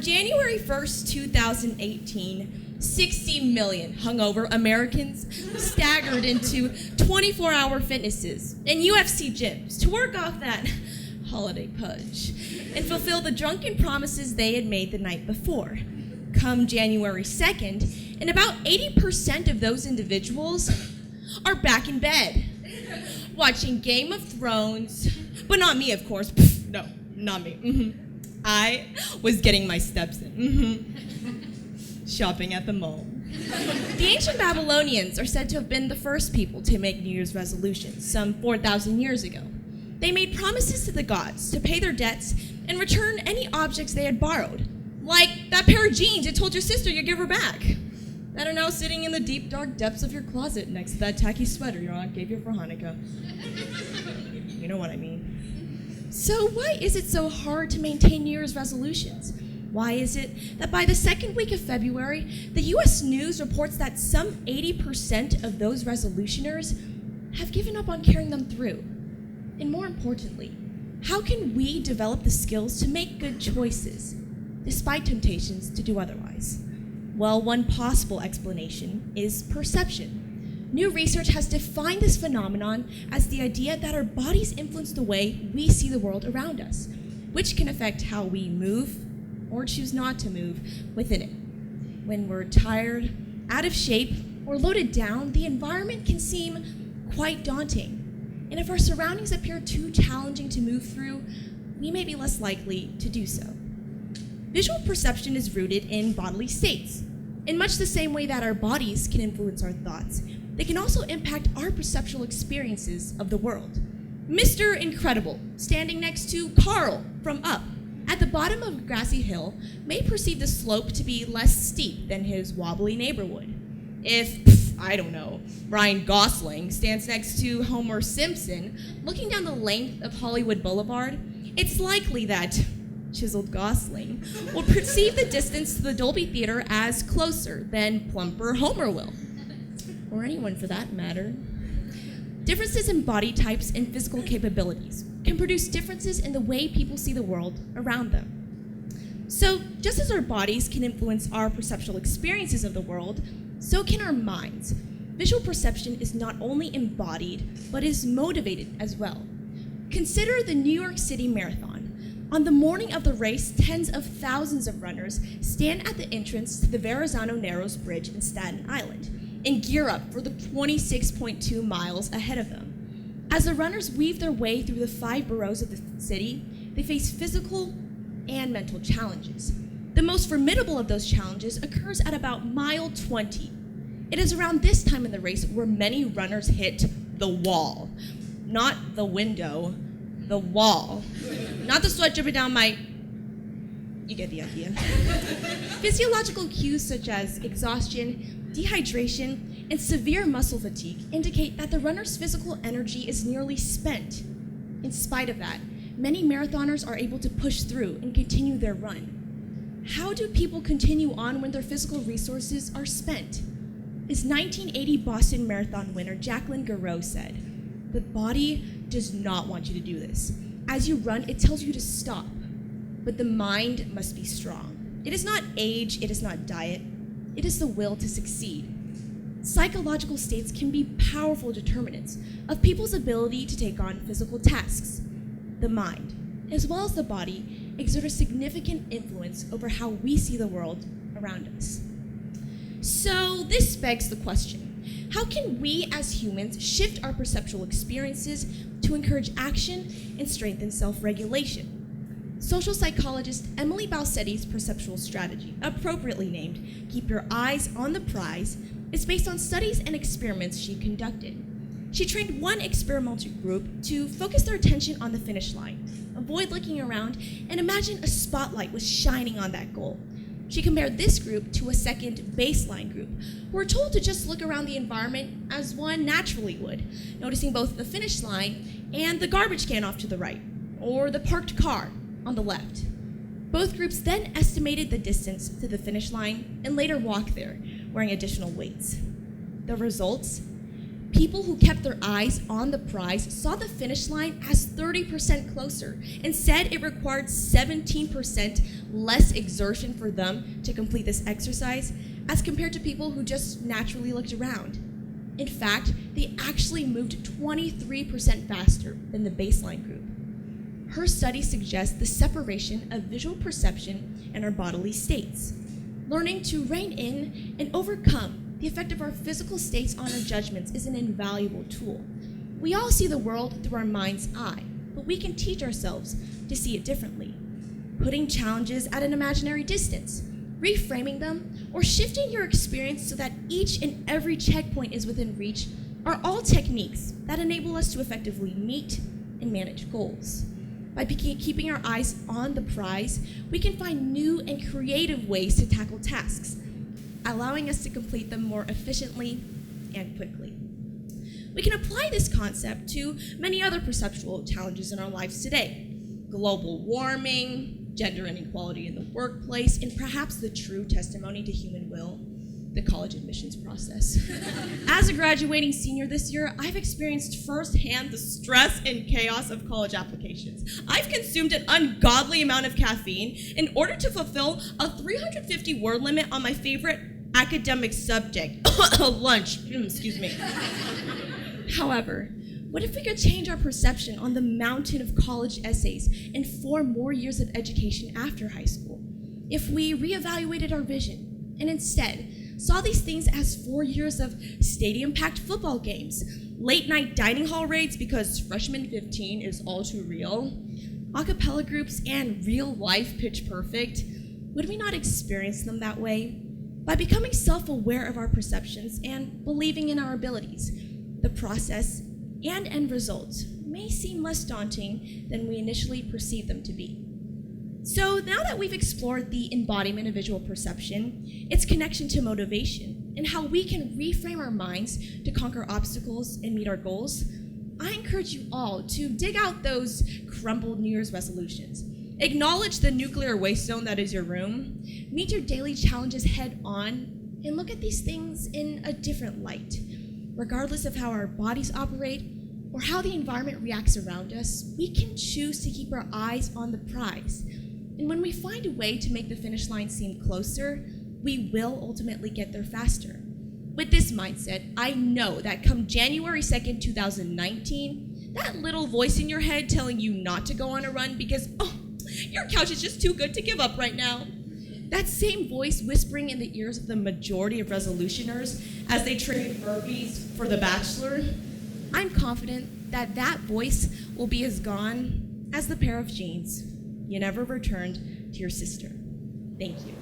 On January 1st, 2018, 60 million hungover Americans staggered into 24-hour fitnesses and UFC gyms to work off that holiday pudge and fulfill the drunken promises they had made the night before. Come January 2nd, and about 80% of those individuals are back in bed, watching Game of Thrones, but not me, of course. Pfft, no, not me. I was getting my steps in. Shopping at the mall. The ancient Babylonians are said to have been the first people to make New Year's resolutions, some 4,000 years ago. They made promises to the gods to pay their debts and return any objects they had borrowed, like that pair of jeans you told your sister you'd give her back, that are now sitting in the deep, dark depths of your closet next to that tacky sweater your aunt gave you for Hanukkah. You know what I mean. So why is it so hard to maintain New Year's resolutions? Why is it that by the second week of February, the U.S. News reports that some 80% of those resolutioners have given up on carrying them through? And more importantly, how can we develop the skills to make good choices, despite temptations to do otherwise? Well, one possible explanation is perception. New research has defined this phenomenon as the idea that our bodies influence the way we see the world around us, which can affect how we move or choose not to move within it. When we're tired, out of shape, or loaded down, the environment can seem quite daunting. And if our surroundings appear too challenging to move through, we may be less likely to do so. Visual perception is rooted in bodily states. In much the same way that our bodies can influence our thoughts, they can also impact our perceptual experiences of the world. Mr. Incredible, standing next to Carl from Up, at the bottom of a grassy hill, may perceive the slope to be less steep than his wobbly neighbor would. If, I don't know, Ryan Gosling stands next to Homer Simpson, looking down the length of Hollywood Boulevard, it's likely that chiseled Gosling will perceive the distance to the Dolby Theater as closer than plumper Homer will, or anyone for that matter. Differences in body types and physical capabilities can produce differences in the way people see the world around them. So, just as our bodies can influence our perceptual experiences of the world, so can our minds. Visual perception is not only embodied, but is motivated as well. Consider the New York City Marathon. On the morning of the race, tens of thousands of runners stand at the entrance to the Verrazano Narrows Bridge in Staten Island and gear up for the 26.2 miles ahead of them. As the runners weave their way through the 5 boroughs of the city, they face physical and mental challenges. The most formidable of those challenges occurs at about mile 20. It is around this time in the race where many runners hit the wall. Not the window, the wall. Not the sweat dripping down my... You get the idea. Physiological cues such as exhaustion, dehydration, and severe muscle fatigue indicate that the runner's physical energy is nearly spent. In spite of that, many marathoners are able to push through and continue their run. How do people continue on when their physical resources are spent? As 1980 Boston Marathon winner Jacqueline Garreau said, "The body does not want you to do this. As you run, it tells you to stop, but the mind must be strong. It is not age, it is not diet, it is the will to succeed." Psychological states can be powerful determinants of people's ability to take on physical tasks. The mind, as well as the body, exert a significant influence over how we see the world around us. So this begs the question, how can we as humans shift our perceptual experiences to encourage action and strengthen self-regulation? Social psychologist Emily Balsetti's perceptual strategy, appropriately named Keep Your Eyes on the Prize, is based on studies and experiments she conducted. She trained one experimental group to focus their attention on the finish line, avoid looking around, and imagine a spotlight was shining on that goal. She compared this group to a second baseline group, who were told to just look around the environment as one naturally would, noticing both the finish line and the garbage can off to the right, or the parked car on the left. Both groups then estimated the distance to the finish line and later walked there, wearing additional weights. The results? People who kept their eyes on the prize saw the finish line as 30% closer and said it required 17% less exertion for them to complete this exercise as compared to people who just naturally looked around. In fact, they actually moved 23% faster than the baseline group. Her study suggests the separation of visual perception and our bodily states. Learning to rein in and overcome the effect of our physical states on our judgments is an invaluable tool. We all see the world through our mind's eye, but we can teach ourselves to see it differently. Putting challenges at an imaginary distance, reframing them, or shifting your experience so that each and every checkpoint is within reach are all techniques that enable us to effectively meet and manage goals. By keeping our eyes on the prize, we can find new and creative ways to tackle tasks, allowing us to complete them more efficiently and quickly. We can apply this concept to many other perceptual challenges in our lives today. Global warming, gender inequality in the workplace, and perhaps the true testimony to human will, the college admissions process. As a graduating senior this year, I've experienced firsthand the stress and chaos of college applications. I've consumed an ungodly amount of caffeine in order to fulfill a 350-word limit on my favorite academic subject, lunch, excuse me. However, what if we could change our perception on the mountain of college essays and 4 more years of education after high school? If we reevaluated our vision and instead saw these things as 4 years of stadium-packed football games, late-night dining hall raids because freshman 15 is all too real, a cappella groups, and real-life Pitch Perfect, would we not experience them that way? By becoming self-aware of our perceptions and believing in our abilities, the process and end results may seem less daunting than we initially perceived them to be. So now that we've explored the embodiment of visual perception, its connection to motivation, and how we can reframe our minds to conquer obstacles and meet our goals, I encourage you all to dig out those crumbled New Year's resolutions. Acknowledge the nuclear waste zone that is your room, meet your daily challenges head on, and look at these things in a different light. Regardless of how our bodies operate or how the environment reacts around us, we can choose to keep our eyes on the prize. And when we find a way to make the finish line seem closer, we will ultimately get there faster. With this mindset, I know that come January 2nd, 2019, that little voice in your head telling you not to go on a run because, your couch is just too good to give up right now. That same voice whispering in the ears of the majority of resolutioners as they trade burpees for The Bachelor, I'm confident that that voice will be as gone as the pair of jeans you never returned to your sister. Thank you.